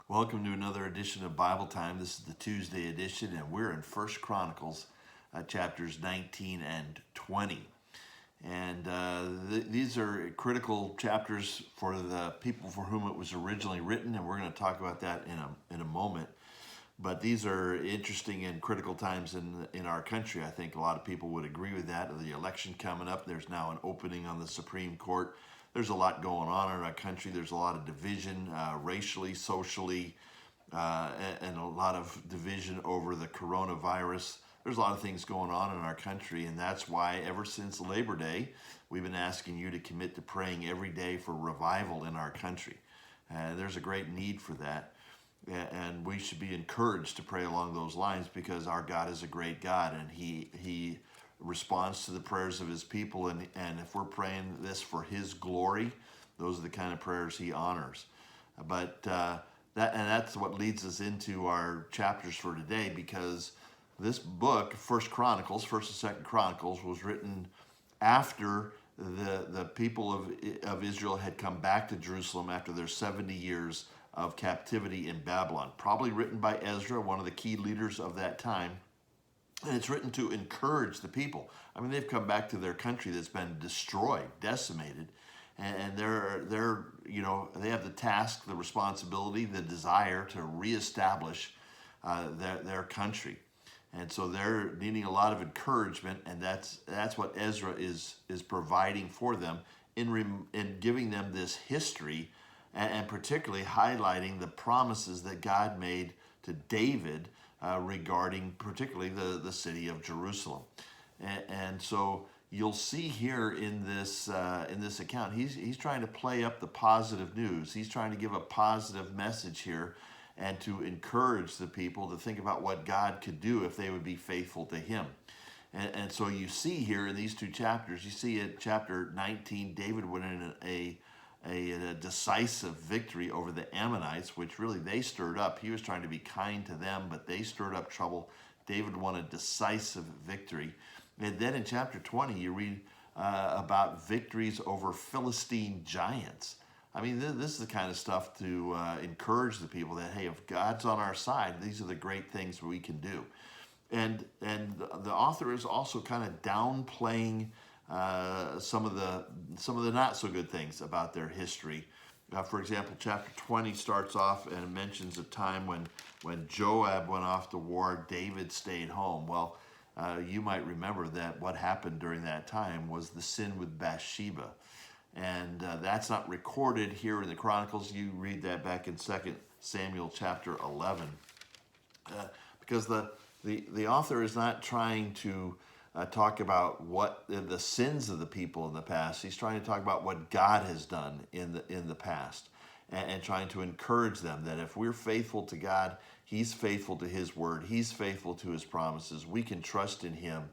Welcome to another edition of Bible Time. This is the Tuesday edition, and we're in First Chronicles, chapters 19 and 20. And these are critical chapters for the people for whom it was originally written, and we're going to talk about that in a moment. But these are interesting and critical times in our country. I think a lot of people would agree with that. The election coming up, there's now an opening on the Supreme Court. There's a lot going on in our country. There's a lot of division racially, socially, and a lot of division over the coronavirus. There's a lot of things going on in our country, and that's why ever since Labor Day, we've been asking you to commit to praying every day for revival in our country. There's a great need for that. And we should be encouraged to pray along those lines because our God is a great God, and He responds to the prayers of His people. And if we're praying this for His glory, those are the kind of prayers He honors. But that's what leads us into our chapters for today, because this book, First Chronicles, First and Second Chronicles, was written after the people of Israel had come back to Jerusalem after their 70 years of captivity in Babylon. Probably written by Ezra, one of the key leaders of that time. And it's written to encourage the people. I mean, they've come back to their country that's been destroyed, decimated, and they have the task, the responsibility, the desire to reestablish their country. And so they're needing a lot of encouragement, and that's what Ezra is providing for them in giving them this history, and particularly highlighting the promises that God made to David regarding particularly the city of Jerusalem. And so you'll see here in this account, he's trying to play up the positive news. He's trying to give a positive message here and to encourage the people to think about what God could do if they would be faithful to Him. And so you see here in these two chapters, you see at chapter 19, David went in a decisive victory over the Ammonites, which really they stirred up. He was trying to be kind to them, but they stirred up trouble. David won a decisive victory. And then in chapter 20, you read about victories over Philistine giants. I mean, this is the kind of stuff to encourage the people that, hey, if God's on our side, these are the great things we can do. And the author is also kind of downplaying some of the not so good things about their history. For example, chapter 20 starts off and it mentions a time when Joab went off to war, David stayed home. Well, you might remember that what happened during that time was the sin with Bathsheba. And that's not recorded here in the Chronicles. You read that back in 2 Samuel chapter 11. Because the author is not trying to talk about what the sins of the people in the past. He's trying to talk about what God has done in the past, and trying to encourage them that if we're faithful to God, He's faithful to His word. He's faithful to His promises. We can trust in Him,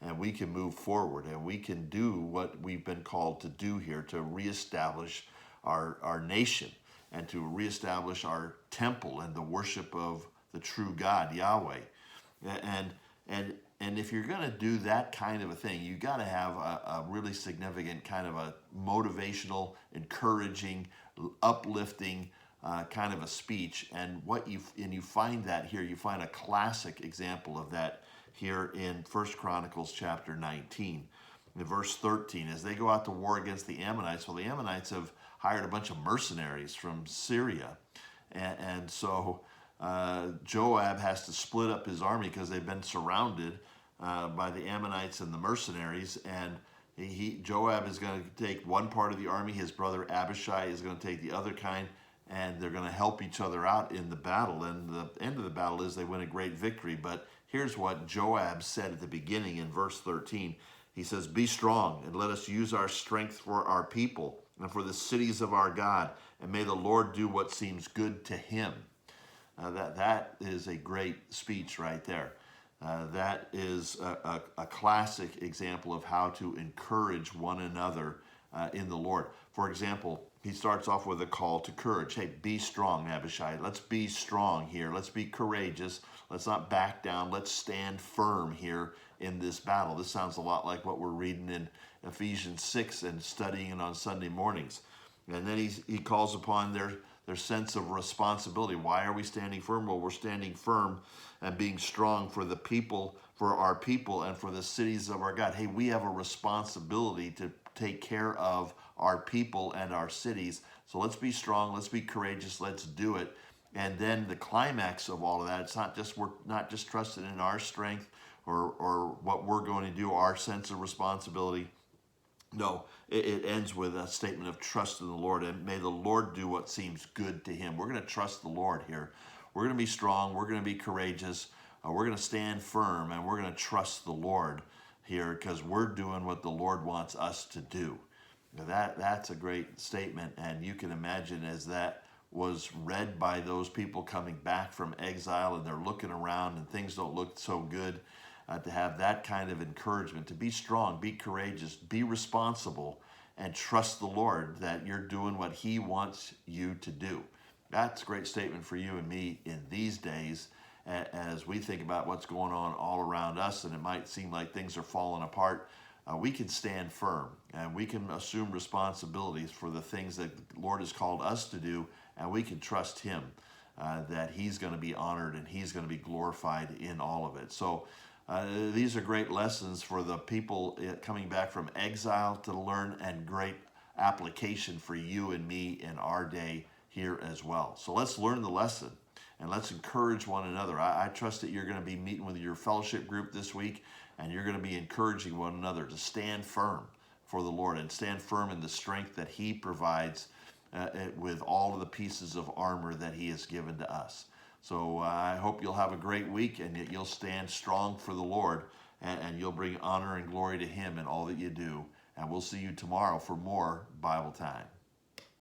and we can move forward, and we can do what we've been called to do here to reestablish our nation and to reestablish our temple and the worship of the true God, Yahweh. And if you're going to do that kind of a thing, you got to have a really significant kind of a motivational, encouraging, uplifting kind of a speech. And you find that here. You find a classic example of that here in 1 Chronicles chapter 19. In verse 13, as they go out to war against the Ammonites, well, the Ammonites have hired a bunch of mercenaries from Syria. And so Joab has to split up his army because they've been surrounded by the Ammonites and the mercenaries. And Joab is going to take one part of the army. His brother Abishai is going to take the other kind, and they're going to help each other out in the battle. And the end of the battle is they win a great victory. But here's what Joab said at the beginning in verse 13. He says, "Be strong, and let us use our strength for our people and for the cities of our God, and may the Lord do what seems good to Him." That is a great speech right there. That is a classic example of how to encourage one another in the Lord. For example, he starts off with a call to courage. Hey, be strong, Abishai. Let's be strong here. Let's be courageous. Let's not back down. Let's stand firm here in this battle. This sounds a lot like what we're reading in Ephesians 6 and studying it on Sunday mornings. And then he calls upon their sense of responsibility. Why are we standing firm? Well, we're standing firm and being strong for the people, for our people, and for the cities of our God. Hey, we have a responsibility to take care of our people and our cities. So let's be strong, let's be courageous, let's do it. And then the climax of all of that, it's not just, we're not just trusting in our strength or what we're going to do, our sense of responsibility. No, it ends with a statement of trust in the Lord, and may the Lord do what seems good to him. We're going to trust the Lord here. We're going to be strong. We're going to be courageous. We're going to stand firm, and we're going to trust the Lord here because we're doing what the Lord wants us to do. Now that's a great statement, and you can imagine as that was read by those people coming back from exile, and they're looking around and things don't look so good. To have that kind of encouragement, to be strong, be courageous, be responsible, and trust the Lord that you're doing what he wants you to do. That's a great statement for you and me in these days as we think about what's going on all around us, and it might seem like things are falling apart. We can stand firm and we can assume responsibilities for the things that the Lord has called us to do, and we can trust him that he's going to be honored and he's going to be glorified in all of it. So these are great lessons for the people coming back from exile to learn, and great application for you and me in our day here as well. So let's learn the lesson and let's encourage one another. I trust that you're going to be meeting with your fellowship group this week, and you're going to be encouraging one another to stand firm for the Lord and stand firm in the strength that he provides with all of the pieces of armor that he has given to us. So I hope you'll have a great week, and that you'll stand strong for the Lord, and you'll bring honor and glory to him in all that you do. And we'll see you tomorrow for more Bible Time.